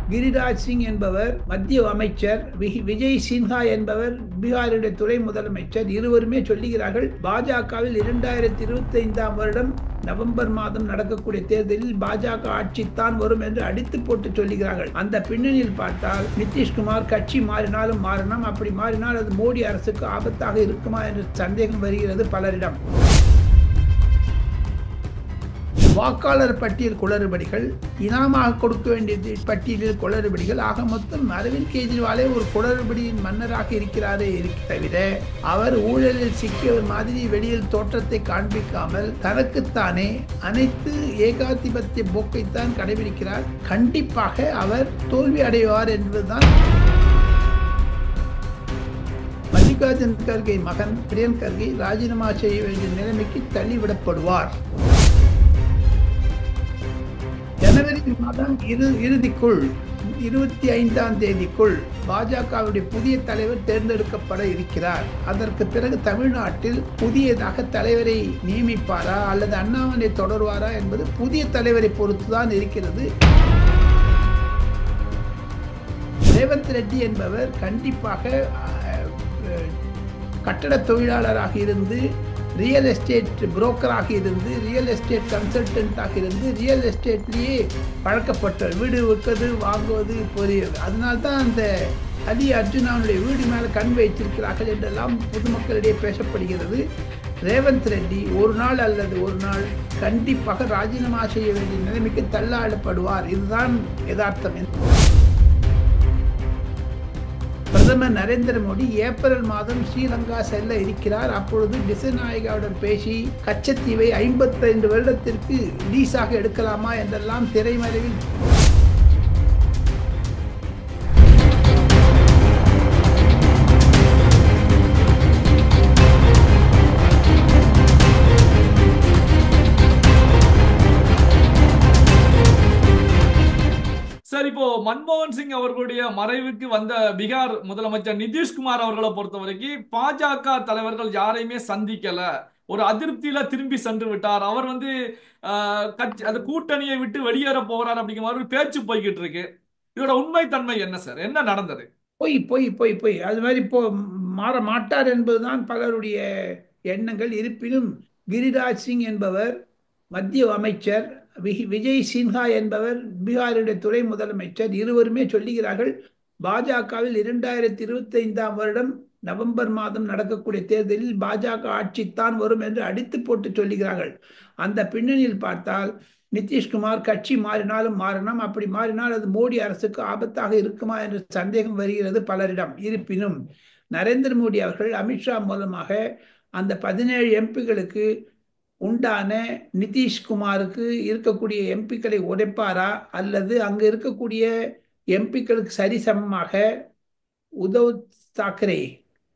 கிரிராஜ் சிங் என்பவர் மத்திய அமைச்சர், விஜய் சின்ஹா என்பவர் பீகாருடைய துணை முதலமைச்சர். இருவருமே சொல்லுகிறார்கள், பாஜகவில் 2025ஆம் வருடம் நவம்பர் மாதம் நடக்கக்கூடிய தேர்தலில் பாஜக ஆட்சித்தான் வரும் என்று அடித்து போட்டு சொல்லுகிறார்கள். அந்த பின்னணியில் பார்த்தால் நிதிஷ்குமார் கட்சி மாறினாலும் மாறணும், அப்படி மாறினால் அது மோடி அரசுக்கு ஆபத்தாக இருக்குமா என்று சந்தேகம் வருகிறது பலரிடம். வாக்காளர் பட்டியல் குளறுபடிகள், இனாமாக கொடுக்க வேண்டியது பட்டியலில் குளறுபடிகள், ஆக மொத்தம் அரவிந்த் கெஜ்ரிவாலே ஒரு குளறுபடியின் மன்னராக இருக்கிறாரே தவிர அவர் ஊழலில் சிக்கியவர் மாதிரி வெளியில் தோற்றத்தை காண்பிக்காமல் தனக்குத்தானே அனைத்து ஏகாதிபத்திய போக்கைத்தான் கடைபிடிக்கிறார். கண்டிப்பாக அவர் தோல்வி அடைவார் என்பதுதான். மல்லிகார்ஜுன் கர்கே மகன் பிரியங்க் கர்கே ராஜினாமா செய்ய வேண்டிய நிலைமைக்கு தள்ளிவிடப்படுவார். ஜனவரி மாதம் இறுதிக்குள் 25ஆம் தேதிக்குள் பாஜகவுடைய புதிய தலைவர் தேர்ந்தெடுக்கப்பட இருக்கிறார். அதற்கு பிறகு தமிழ்நாட்டில் புதியதாக தலைவரை நியமிப்பாரா அல்லது அண்ணாமலை தொடர்வாரா என்பது புதிய தலைவரை பொறுத்துதான் இருக்கிறது. ரேவந்த் ரெட்டி என்பவர் கண்டிப்பாக கட்டட தொழிலாளராக இருந்து, ரியல் எஸ்டேட் புரோக்கராக இருந்து, ரியல் எஸ்டேட் கன்சல்டன்டாக இருந்து, ரியல் எஸ்டேட்லேயே பழக்கப்பட்டவர். வீடு விற்கிறது, வாங்குவது, புரியுது. அதனால்தான் அந்த அலி அர்ஜுனாவுடைய வீடு மேலே கண் வைத்திருக்கிறார்கள் என்றெல்லாம் பொதுமக்களிடையே பேசப்படுகிறது. ரேவந்த் ரெட்டி ஒரு நாள் அல்லது ஒரு நாள் கண்டிப்பாக ராஜினாமா செய்ய வேண்டிய நிலைமைக்கு தள்ளாடப்படுவார். இதுதான் யதார்த்தம். பிரதமர் நரேந்திர மோடி ஏப்ரல் மாதம் ஸ்ரீலங்கா செல்ல இருக்கிறார். அப்பொழுது திசநாயகாவுடன் பேசி கச்சத்தீவை 55 வருடத்திற்கு லீஸாக எடுக்கலாமா என்றெல்லாம் திரைமறைவில் சார், இப்போ மன்மோகன் சிங் அவர்களுடைய மறைவுக்கு வந்த பீகார் முதலமைச்சர் நிதிஷ்குமார் அவர்களை பொறுத்த வரைக்கும் பாஜக தலைவர்கள் யாரையுமே சந்திக்கல, ஒரு அதிருப்தியில திரும்பி சென்று விட்டார். அவர் அந்த கூட்டணியை விட்டு வெளியேற போகிறார் அப்படிங்கிற மாதிரி பேச்சு போய்கிட்டு இருக்கு. இதோட உண்மை தன்மை என்ன சார்? என்ன நடந்தது? பொய் பொய் பொய் பொய். அது மாதிரி மாற மாட்டார் என்பதுதான் பலருடைய எண்ணங்கள். இருப்பினும் கிரிராஜ் சிங் என்பவர் மத்திய அமைச்சர், விஜய் சின்ஹா என்பவர் பீகாருடைய துணை முதலமைச்சர். இருவருமே சொல்லுகிறார்கள், பாஜகவில் 2025ஆம் வருடம் நவம்பர் மாதம் நடக்கக்கூடிய தேர்தலில் பாஜக ஆட்சித்தான் வரும் என்று அடித்து போட்டு சொல்லுகிறார்கள். அந்த பின்னணியில் பார்த்தால் நிதிஷ்குமார் கட்சி மாறினாலும் மாறணும், அப்படி மாறினால் அது மோடி அரசுக்கு ஆபத்தாக இருக்குமா என்று சந்தேகம் வருகிறது பலரிடம். இருப்பினும் நரேந்திர மோடி அவர்கள் அமித்ஷா மூலமாக அந்த 17 எம்பிகளுக்கு உண்டான நிதிஷ்குமாருக்கு இருக்கக்கூடிய எம்பிக்களை உடைப்பாரா அல்லது அங்கு இருக்கக்கூடிய எம்பிக்களுக்கு சரிசமமாக உத்தவ் தாக்கரே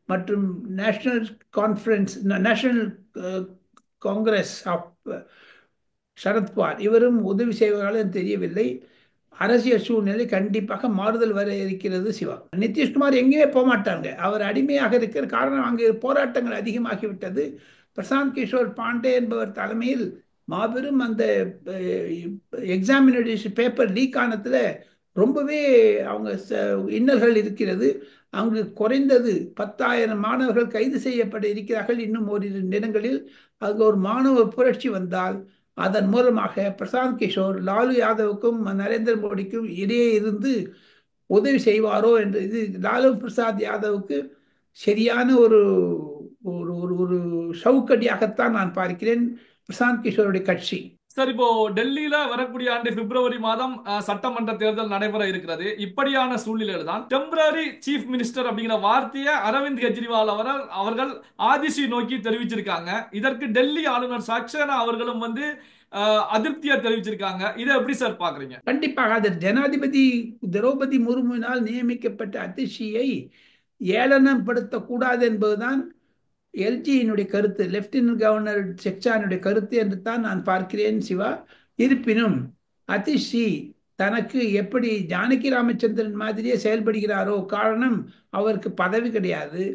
மற்றும் நேஷனல் காங்கிரஸ் ஆஃப் சரத்பவார் இவரும் உதவி செய்வார்கள் தெரியவில்லை. அரசியல் சூழ்நிலை கண்டிப்பாக மாறுதல் வர இருக்கிறது. சிவா, நிதிஷ்குமார் எங்கேயுமே போக மாட்டாங்க. அவர் அடிமையாக இருக்கிற காரணம் அங்கே போராட்டங்கள் அதிகமாகிவிட்டது. பிரசாந்த் கிஷோர் பாண்டே என்பவர் தலைமையில் மாபெரும் அந்த எக்ஸாமினேஷன் பேப்பர் லீக் ஆனதுல ரொம்பவே அவங்க இன்னல்கள் இருக்கிறது. அங்கு குறைந்தது 10,000 மாணவர்கள் கைது செய்யப்பட இருக்கிறார்கள். இன்னும் ஓரிரு தினங்களில் அங்கு ஒரு மாணவ புரட்சி வந்தால் அதன் மூலமாக பிரசாந்த் கிஷோர் லாலு யாதவுக்கும் நரேந்திர மோடிக்கும் இடையே இருந்து உதவி செய்வாரோ என்று. இது லாலு பிரசாத் யாதவுக்கு சரியான ஒரு ஒரு ஒரு சவுக்கடியாகத்தான் நான் பார்க்கிறேன் பிரசாந்த் கிஷோருடைய கட்சி. சார், இப்போ டெல்லியில வரக்கூடிய ஆண்டு பிப்ரவரி மாதம் சட்டமன்ற தேர்தல் நடைபெற இருக்கிறது. இப்படியான சூழ்நிலையில் தான் டெம்பரரி சீஃப் மினிஸ்டர் அப்படிங்கிற வார்த்தையை அரவிந்த் கெஜ்ரிவால் அவர்கள் ஆதிஷி நோக்கி தெரிவிச்சிருக்காங்க. இதற்கு டெல்லி ஆளுநர் சக்சேனா அவர்களும் அதிருப்தியா தெரிவிச்சிருக்காங்க. இதை எப்படி சார் பாக்குறீங்க? கண்டிப்பாக அது ஜனாதிபதி திரௌபதி முர்முவினால் நியமிக்கப்பட்ட அதிஷியை ஏளனப்படுத்தக்கூடாது என்பதுதான் எல்ஜியினுடைய கருத்து, லெப்டினன்ட் கவர்னர் செக்சானுடைய கருத்து என்று தான் நான் பார்க்கிறேன் சிவா. இருப்பினும் அதிஷி தனக்கு எப்படி ஜானகி ராமச்சந்திரன் மாதிரியே செயல்படுகிறாரோ, காரணம் அவருக்கு பதவி கிடையாது,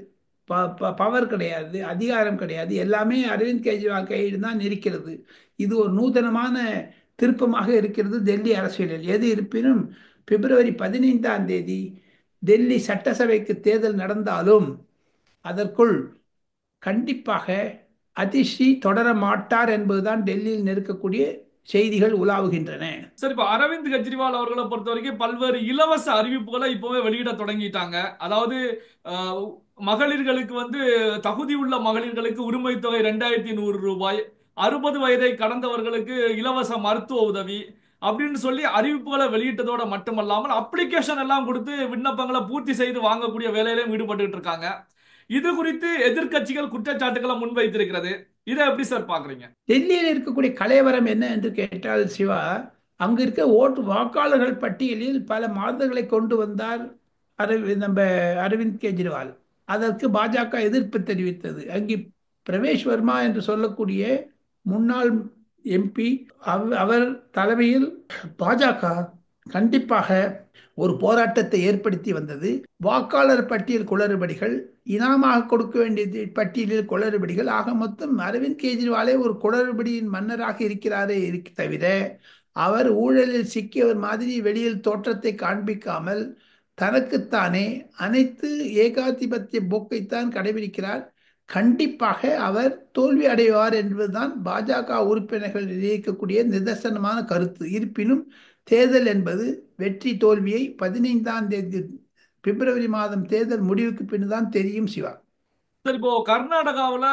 பவர் கிடையாது, அதிகாரம் கிடையாது, எல்லாமே அரவிந்த் கெஜ்ரிவால் கையில் தான் இருக்கிறது. இது ஒரு நூதனமான திருப்பமாக இருக்கிறது டெல்லி அரசியலில். எது இருப்பினும் பிப்ரவரி 15 டெல்லி சட்டசபைக்கு தேர்தல் நடந்தாலும் அதற்குள் கண்டிப்பாக அதிஷி தொடர மாட்டார் என்பதுதான் டெல்லியில் இருக்கக்கூடிய செய்திகள் உலாவுகின்றன. சார், இப்ப அரவிந்த் கெஜ்ரிவால் அவர்களை பொறுத்த வரைக்கும் பல்வேறு இலவச அறிவிப்புகளை இப்பவே வெளியிட தொடங்கிட்டாங்க. அதாவது அஹ், மகளிர்களுக்கு வந்து தகுதி உள்ள மகளிர்களுக்கு உரிமை தொகை 2100 ரூபாய், 60 வயதை கடந்தவர்களுக்கு இலவச மருத்துவ உதவி அப்படின்னு சொல்லி அறிவிப்புகளை வெளியிட்டதோட மட்டுமல்லாமல் அப்ளிகேஷன் எல்லாம் கொடுத்து விண்ணப்பங்களை பூர்த்தி செய்து வாங்கக்கூடிய வேலையிலும் ஈடுபட்டு இருக்காங்க. இது குறித்து எதிர்க்கட்சிகள் குற்றச்சாட்டுகளை முன்வைத்திருக்கிறது. இதை எப்படி சார் பாக்குறீங்க? டெல்லியில் இருக்கக்கூடிய கலைவரம் என்ன என்று கேட்டால் சிவா, அங்கு இருக்க வாக்காளர்கள் பட்டியலில் பல மாறுதல்களை கொண்டு வந்தார் நம்ம அரவிந்த் கெஜ்ரிவால். அதற்கு பாஜக எதிர்ப்பு தெரிவித்தது. அங்கே பிரவேஷ் வர்மா என்று சொல்லக்கூடிய முன்னாள் எம்பி, அவர் தலைமையில் பாஜக கண்டிப்பாக ஒரு போராட்டத்தை ஏற்படுத்தி வந்தது. வாக்காளர் பட்டியல் குளறுபடிகள், இனாமாக கொடுக்க வேண்டியது பட்டியலில் குளறுபடிகள், ஆக மொத்தம் அரவிந்த் கெஜ்ரிவாலே ஒரு குளறுபடியின் மன்னராக இருக்கிறாரே தவிர அவர் ஊழலில் சிக்கியவர் மாதிரி வெளியில் தோற்றத்தை காண்பிக்காமல் தனக்குத்தானே அனைத்து ஏகாதிபத்திய போக்கைத்தான் கடைபிடிக்கிறார். கண்டிப்பாக அவர் தோல்வி அடைவார் என்பதுதான் பாஜக உறுப்பினர்கள் இருக்கக்கூடிய நிதர்சனமான கருத்து. இருப்பினும் தேர்தல் என்பது வெற்றி தோல்வியை 15 பிப்ரவரி மாதம் தேர்தல் முடிவுக்கு பின்னுதான் தெரியும் சிவா. சார், இப்போ கர்நாடகாவுல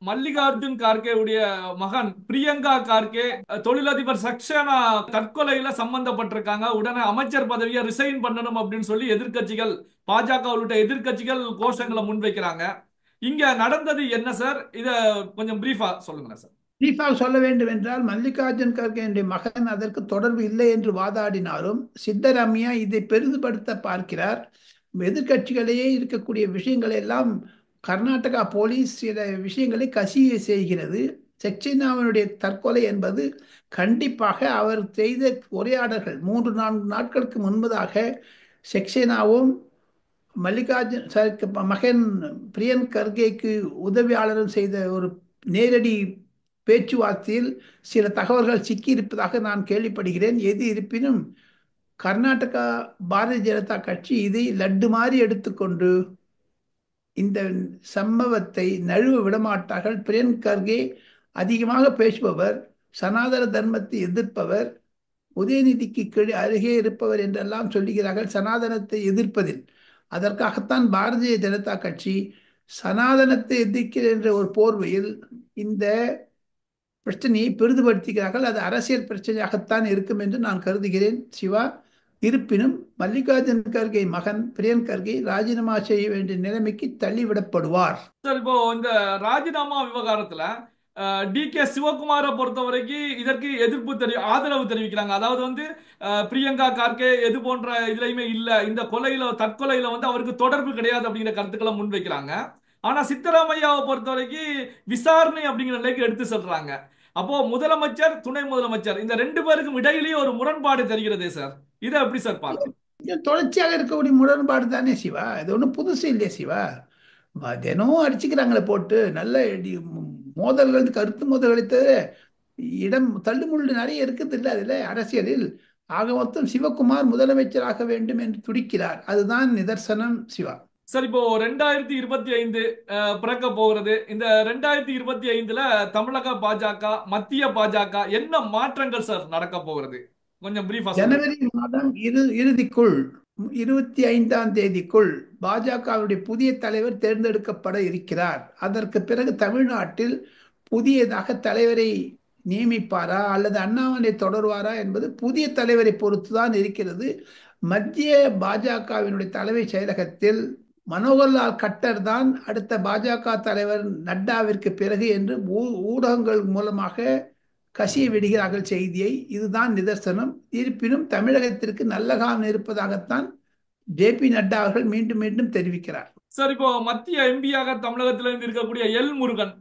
மல்லிகார்ஜுன் கார்கே உடைய மகன் பிரியங்கா கார்கே தொழிலதிபர் சக்சேனா தற்கொலையில சம்பந்தப்பட்டிருக்காங்க. உடனே அமைச்சர் பதவியை ரிசைன் பண்ணணும் அப்படின்னு சொல்லி எதிர்க்கட்சிகள், பாஜக உள்ளிட்ட எதிர்க்கட்சிகள் கோஷங்களை முன்வைக்கிறாங்க. இங்க நடந்தது என்ன சார்? இத கொஞ்சம் பிரீஃபா சொல்லுங்க சார். பிரீஃபாக சொல்ல வேண்டும் என்றால், மல்லிகார்ஜுன் கர்கே மகன் அதற்கு தொடர்பு இல்லை என்று வாதாடினாலும் சித்தராமையா இதை பெரிதுபடுத்த பார்க்கிறார். எதிர்கட்சிகளையே இருக்கக்கூடிய விஷயங்களை எல்லாம் கர்நாடகா போலீஸ் சில விஷயங்களை கசிய செய்கிறது. சக்சேனாவினுடைய தற்கொலை என்பது கண்டிப்பாக அவர் செய்த உரையாடல்கள் 3-4 நாட்களுக்கு முன்பதாக சக்சேனாவும் மல்லிகார்ஜுன் மகன் பிரியங்க் கர்கேக்கு உதவியாளரும் செய்த ஒரு நேரடி பேச்சுவார்த்தையில் சில தகவல்கள் சிக்கியிருப்பதாக நான் கேள்விப்படுகிறேன். எது இருப்பினும் கர்நாடகா பாரதிய ஜனதா கட்சி இதை லட்டு மாதிரி எடுத்துக்கொண்டு இந்த சம்பவத்தை நழுவ விடமாட்டார்கள். பிரியங்க் கர்கே அதிகமாக பேசுபவர், சனாதன தர்மத்தை எதிர்ப்பவர், உதயநிதிக்கு கீழே அருகே இருப்பவர் என்றெல்லாம் சொல்லுகிறார்கள் சனாதனத்தை எதிர்ப்பதில். அதற்காகத்தான் பாரதிய ஜனதா கட்சி சனாதனத்தை எதிர்க்கிற என்ற ஒரு போர்வையில் இந்த பிரச்சனையை பெரிதுபடுத்துகிறார்கள். அது அரசியல் பிரச்சனையாகத்தான் இருக்கும் என்று நான் கருதுகிறேன் சிவா. இருப்பினும் மல்லிகார்ஜுன் கர்கே மகன் பிரியங்க் கர்கே ராஜினாமா செய்ய வேண்டிய நிலைமைக்கு தள்ளிவிடப்படுவார். சார், இப்போ இந்த ராஜினாமா விவகாரத்துல டி.கே. சிவகுமாரை பொறுத்த வரைக்கும் இதற்கு ஆதரவு தெரிவிக்கிறாங்க. அதாவது வந்து பிரியங்கா கார்கே எது போன்ற இதுலயுமே இல்ல, இந்த தற்கொலையில வந்து அவருக்கு தொடர்பு கிடையாது அப்படிங்கிற கருத்துக்களை முன்வைக்கிறாங்க. ஆனா சித்தராமையாவை பொறுத்த வரைக்கும் விசாரணை அப்படிங்கிற நிலைக்கு எடுத்து சொல்றாங்க. அப்போ முதலமைச்சர், துணை முதலமைச்சர் இந்த ரெண்டு பேருக்கும் இடையிலேயே ஒரு முரண்பாடு தெரிகிறதே சார். இதை எப்படி சார் பார்க்கணும்? இது தொடர்ச்சியாக இருக்கக்கூடிய முரண்பாடு தானே சிவா. இது ஒன்றும் புதுசு இல்லையே சிவா. தினம் அடிச்சுக்கிறாங்களே போட்டு நல்ல மோதல்கள், கருத்து மோதல்களை தவிர இடம் தள்ளுமுள்ளு நிறைய இருக்குது இல்லை அதில் அரசியலில். ஆக மொத்தம் சிவகுமார் முதலமைச்சராக வேண்டும் என்று துடிக்கிறார். அதுதான் நிதர்சனம் சிவா. சார், இப்போ 2025 பிறக்க போகிறது. இந்த 2025ல தமிழக பாஜக, மத்திய பாஜக என்ன மாற்றங்கள் சார் நடக்க போகிறது? கொஞ்சம் பிரீஃபா சொல்லுங்க. ஜனவரி மாதம் இறுதிக்குள் 25 பாஜகவுடைய புதிய தலைவர் தேர்ந்தெடுக்கப்பட இருக்கிறார். அதற்கு பிறகு தமிழ்நாட்டில் புதியதாக தலைவரை நியமிப்பாரா அல்லது அண்ணாமலை தொடர்வாரா என்பது புதிய தலைவரை பொறுத்துதான் இருக்கிறது. மத்திய பாஜகவினுடைய தலைமை செயலகத்தில் மனோகர்லால் கட்டர் தான் அடுத்த பாஜக தலைவர் நட்டாவிற்கு பிறகு என்று ஊடகங்கள் மூலமாக கசிய விடுகிறார்கள் செய்தியை. இதுதான் நிதர்சனம். இருப்பினும் தமிழகத்திற்கு நல்ல காலம் இருப்பதாகத்தான் ஜே.பி. நட்டா அவர்கள் மீண்டும் மீண்டும் தெரிவிக்கிறார். சார், இப்போ மத்திய எம்பியாக தமிழகத்திலிருந்து இருக்கக்கூடிய எல் முருகன்,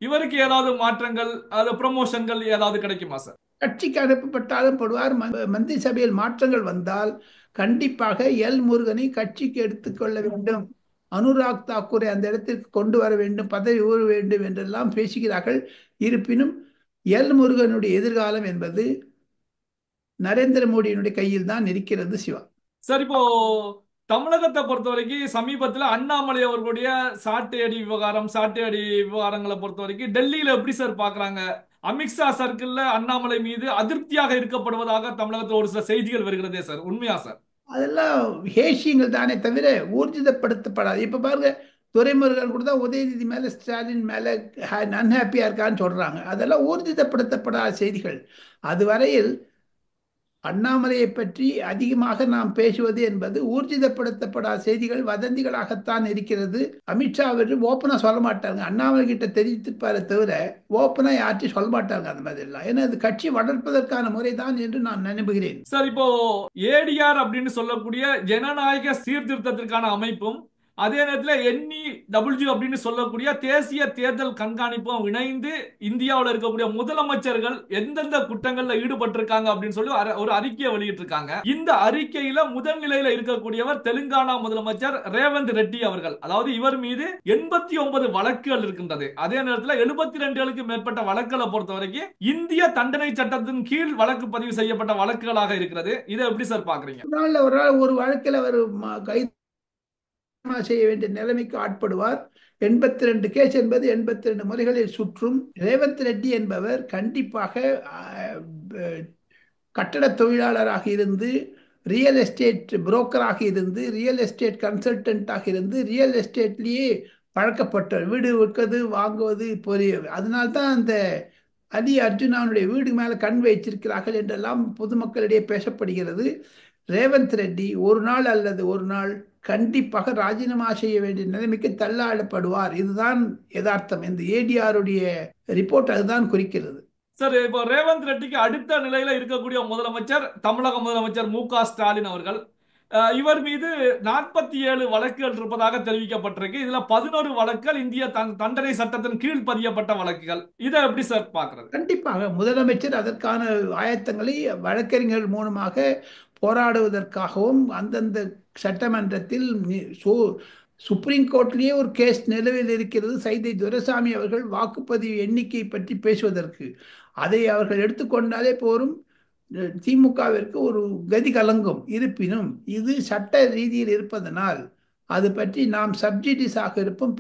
இவருக்கு ஏதாவது மாற்றங்கள், ப்ரமோஷன்கள் ஏதாவது கிடைக்குமா சார்? கட்சிக்கு அனுப்பப்பட்டாலும் படுவார். மந்திரி சபையில் மாற்றங்கள் வந்தால் கண்டிப்பாக எல் முருகனை கட்சிக்கு எடுத்துக்கொள்ள வேண்டும், அனுராக் தாக்கூரை அந்த இடத்திற்கு கொண்டு வர வேண்டும், பதவி உயர வேண்டும் என்றெல்லாம் பேசுகிறார்கள். இருப்பினும் எல் முருகனுடைய எதிர்காலம் என்பது நரேந்திர மோடியினுடைய கையில் தான் இருக்கிறது சிவா. சார் இப்போ தமிழகத்தை பொறுத்த வரைக்கும் சமீபத்தில் அண்ணாமலை அவர்களுடைய சாட்டை அடி விவகாரங்களை பொறுத்த வரைக்கும் டெல்லியில எப்படி சார் பாக்குறாங்க? அமித்ஷா சர்க்கிள்ல அண்ணாமலை மீது அதிருப்தியாக இருக்கப்படுவதாக தமிழகத்தில் ஒரு சில செய்திகள் வருகிறதே சார், உண்மையா சார்? அதெல்லாம் ஹேஷியங்கள் தானே தவிர ஊர்ஜிதப்படுத்தப்படாது. இப்ப பாருங்க, துரைமுருகன் கூட தான் உதயநிதி மேல ஸ்டாலின் மேல அன்ஹாப்பியா இருக்கான்னு சொல்றாங்க. அதெல்லாம் ஊர்ஜிதப்படுத்தப்படாத செய்திகள். அதுவரையில் அண்ணாமலையை பற்றி அதிகமாக நாம் பேசுவது என்பது ஊர்ஜிதப்படுத்தப்படாத செய்திகள், வதந்திகளாகத்தான் இருக்கிறது. அமித்ஷா அவர் ஓப்பனா சொல்ல மாட்டாங்க, அண்ணாமலை கிட்ட தெரிவித்திருப்பாரு தவிர ஓப்பனா யார்ட்டும் சொல்ல மாட்டாங்க அந்த மாதிரி எல்லாம். ஏன்னா அது கட்சி வளர்ப்பதற்கான முறைதான் என்று நான் நம்புகிறேன். சார் இப்போ ஏடிஆர் அப்படின்னு சொல்லக்கூடிய ஜனநாயக சீர்திருத்தத்திற்கான அமைப்பும், அதே நேரத்தில் NEW அப்படின்னு சொல்லக்கூடிய தேசிய தேர்தல் கண்காணிப்பும் இணைந்து இந்தியாவில் இருக்கக்கூடிய முதலமைச்சர்கள் எந்தெந்த குற்றங்கள்ல ஈடுபட்டிருக்காங்க அப்படின்னு சொல்லி ஒரு அறிக்கையை வெளியிட்டிருக்காங்க. இந்த அறிக்கையில முதல் நிலையில இருக்கக்கூடியவர் தெலுங்கானா முதலமைச்சர் ரேவந்த் ரெட்டி அவர்கள். அதாவது இவர் மீது 89 வழக்குகள் இருக்கின்றது. அதே நேரத்தில் 72க்கு மேற்பட்ட வழக்குகளை பொறுத்த வரைக்கும் இந்திய தண்டனை சட்டத்தின் கீழ் வழக்கு பதிவு செய்யப்பட்ட வழக்குகளாக இருக்கிறது. இதை எப்படி சார் பாக்குறீங்க? ஒரு நாள் ஒரு வழக்கில் அவர் கைது செய்ய வேண்டிய நிலைமைக்கு ஆட்படுவார். 82 கேஸ் என்பது 82 முறைகளில் சுற்றும். ரேவந்த் ரெட்டி என்பவர் கண்டிப்பாக கட்டட தொழிலாளராக இருந்து, ரியல் எஸ்டேட் புரோக்கராக இருந்து, ரியல் எஸ்டேட் கன்சல்டன்டாக இருந்து, ரியல் எஸ்டேட்லேயே பழக்கப்பட்ட, வீடு விற்கிறது வாங்குவது பொரிய, அதனால்தான் அந்த அலி அர்ஜுனாவுடைய வீடு மேலே கண் வைத்திருக்கிறார்கள் என்றெல்லாம் பொதுமக்களிடையே பேசப்படுகிறது. ரேவந்த் ரெட்டி ஒரு நாள் அல்லது ஒரு நாள் கண்டிப்பாக ராஜினாமா செய்ய வேண்டிய நிலைமைக்கு தள்ளாடப்படுவார். இதுதான் யதார்த்தம். இந்த ஏடிஆருடைய ரிப்போர்ட் அதுதான் குறிக்கிறது. சார் இப்போ ரேவந்த் ரெட்டிக்கு அடுத்த நிலையில இருக்கக்கூடிய முதலமைச்சர் தமிழக முதலமைச்சர் மு.க. ஸ்டாலின் அவர்கள். இவர் மீது 47 வழக்குகள் இருப்பதாக தெரிவிக்கப்பட்டிருக்கு. இதுல 11 வழக்குகள் இந்திய தண்டனை சட்டத்தின் கீழ் பதியப்பட்ட வழக்குகள். இதை எப்படி சார் பாக்குறது? கண்டிப்பாக முதலமைச்சர் அதற்கான ஆயத்தங்களை வழக்கறிஞர்கள் மூலமாக போராடுவதற்காகவும் அந்தந்த சட்டமன்றத்தில் சுப்ரீம் கோர்ட்லேயே ஒரு கேஸ் நிலுவையில் இருக்கிறது. சைதை துரைசாமி அவர்கள் வாக்குப்பதிவு எண்ணிக்கை பற்றி பேசுவதற்கு, அதை அவர்கள் எடுத்துக்கொண்டாலே போரும், திமுகவிற்கு ஒரு கதி கலங்கும். இருப்பினும் இது சட்ட ரீதியில் இருப்பதனால் அது பற்றி நாம் சப்ஜிடிஸாக இருப்போம்,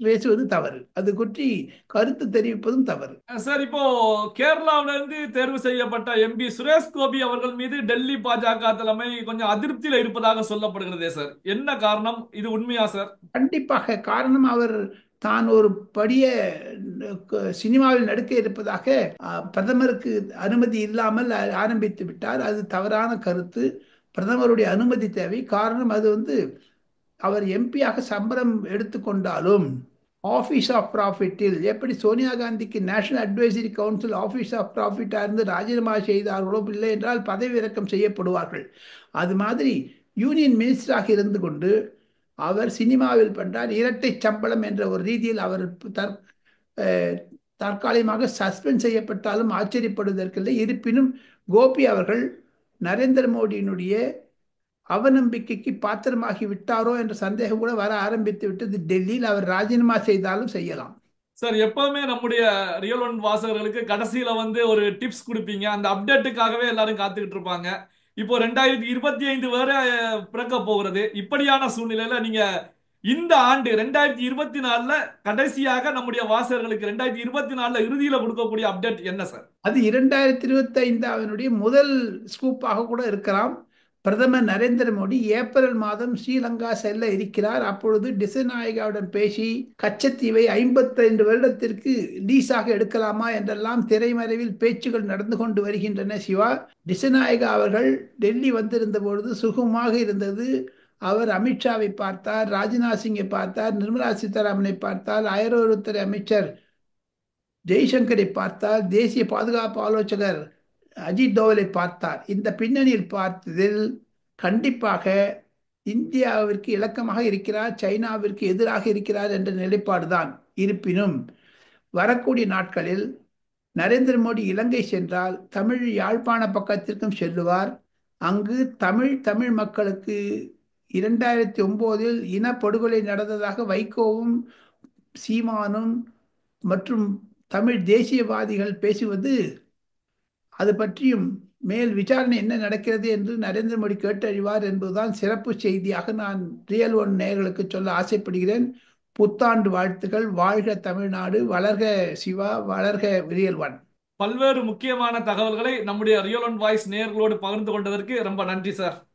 பேசுவது தவறு, அது பற்றி கருத்து தெரிவிப்பதும் தவறு. சார் இப்போ கேரளாவில இருந்து தேர்வு செய்யப்பட்ட MP சுரேஷ் கோபி அவர்கள் மீது டெல்லி பாஜக தலைமை கொஞ்சம் அதிருப்தியில இருப்பதாக சொல்லப்படுகிறதே சார், என்ன காரணம்? இது உண்மையா சார்? கண்டிப்பாக காரணம், அவர் தான் ஒரு படிய சினிமாவில் நடிக்க இருப்பதாக பிரதமருக்கு அனுமதி இல்லாமல் ஆரம்பித்து விட்டார். அது தவறான கருத்து. பிரதமருடைய அனுமதி தேவை. காரணம், அது அவர் எம்பியாக சம்பளம் எடுத்துக்கொண்டாலும் ஆஃபீஸ் ஆஃப் ப்ராஃபிட்டில், எப்படி சோனியா காந்திக்கு national advisory council office of ப்ராஃபிட்டாக இருந்து ராஜினாமா செய்தார்களோ, இல்லை என்றால் பதவி இறக்கம் செய்யப்படுவார்கள். அது மாதிரி யூனியன் மினிஸ்டராக இருந்து கொண்டு அவர் சினிமாவில் பண்றார். இரட்டை சம்பளம் என்ற ஒரு ரீதியில் அவர் தற்காலிகமாக சஸ்பெண்ட் செய்யப்பட்டாலும் ஆச்சரியப்படுவதற்கில்லை. இருப்பினும் கோபி அவர்கள் நரேந்திர மோடியினுடைய அவநம்பிக்கைக்கு பாத்திரமாகி விட்டாரோ என்ற சந்தேகம் கூட வர ஆரம்பித்து விட்டது. டெல்லியில் அவர் ராஜினாமா செய்தாலும் செய்யலாம். சார் எப்பவுமே நம்முடைய ரியல் ஒன் வாசகர்களுக்கு கடைசியில ஒரு டிப்ஸ் கொடுப்பீங்க, அந்த அப்டேட்டுக்காகவே எல்லாரும் காத்துக்கிட்டு இருப்பாங்க. இப்போ 2025 வரை பிறக்க போகிறது. இப்படியான சூழ்நிலையில நீங்க இந்த ஆண்டு 2024ல கடைசியாக நம்முடைய வாசகர்களுக்கு 2024ல இறுதியில கொடுக்கக்கூடிய அப்டேட் என்ன சார்? அது 2025 அவனுடைய முதல் ஸ்கூப்பாக கூட இருக்கலாம். பிரதமர் நரேந்திர மோடி ஏப்ரல் மாதம் ஸ்ரீலங்கா செல்ல இருக்கிறார். அப்பொழுது டிசநாயகாவுடன் பேசி கச்சத்தீவை 55 வருடத்திற்கு லீஸாக எடுக்கலாமா என்றெல்லாம் திரைமறைவில் பேச்சுகள் நடந்து கொண்டு வருகின்றன. சிவா, டிசநாயகா அவர்கள் டெல்லி வந்திருந்த பொழுது சுகமாக இருந்தது. அவர் அமித்ஷாவை பார்த்தார், ராஜ்நாத் சிங்கை பார்த்தார், நிர்மலா சீதாராமனை பார்த்தார், அயல்வர்த்துறை அமைச்சர் ஜெய்சங்கரை பார்த்தார், தேசிய பாதுகாப்பு ஆலோசகர் அஜித் தோவலை பார்த்தார். இந்த பின்னணியில் பார்த்ததில் கண்டிப்பாக இந்தியாவிற்கு இலக்கமாக இருக்கிறார், சைனாவிற்கு எதிராக இருக்கிறார் என்ற நிலைப்பாடுதான். இருப்பினும் வரக்கூடிய நாட்களில் நரேந்திர மோடி இலங்கை சென்றால் தமிழ் யாழ்ப்பாண பக்கத்திற்கும் செல்லுவார். அங்கு தமிழ் மக்களுக்கு 2009இல் இனப்படுகொலை நடந்ததாக வைகோவும் சீமானும் மற்றும் தமிழ் தேசியவாதிகள் பேசுவது, அது பற்றியும் மேல் விசாரணை என்ன நடக்கிறது என்று நரேந்திர மோடி கேட்டறிவார் என்பதுதான் சிறப்பு செய்தியாக நான் ரியல் ஒன் நேயர்களுக்கு சொல்ல ஆசைப்படுகிறேன். புத்தாண்டு வாழ்த்துக்கள். வாழ்க தமிழ்நாடு, வளர்க சிவா, வளர்க ரியல் ஒன். பல்வேறு முக்கியமான தகவல்களை நம்முடைய ரியல் ஒன் வாய்ஸ் நேயர்களோடு பகிர்ந்து கொண்டதற்கு ரொம்ப நன்றி சார்.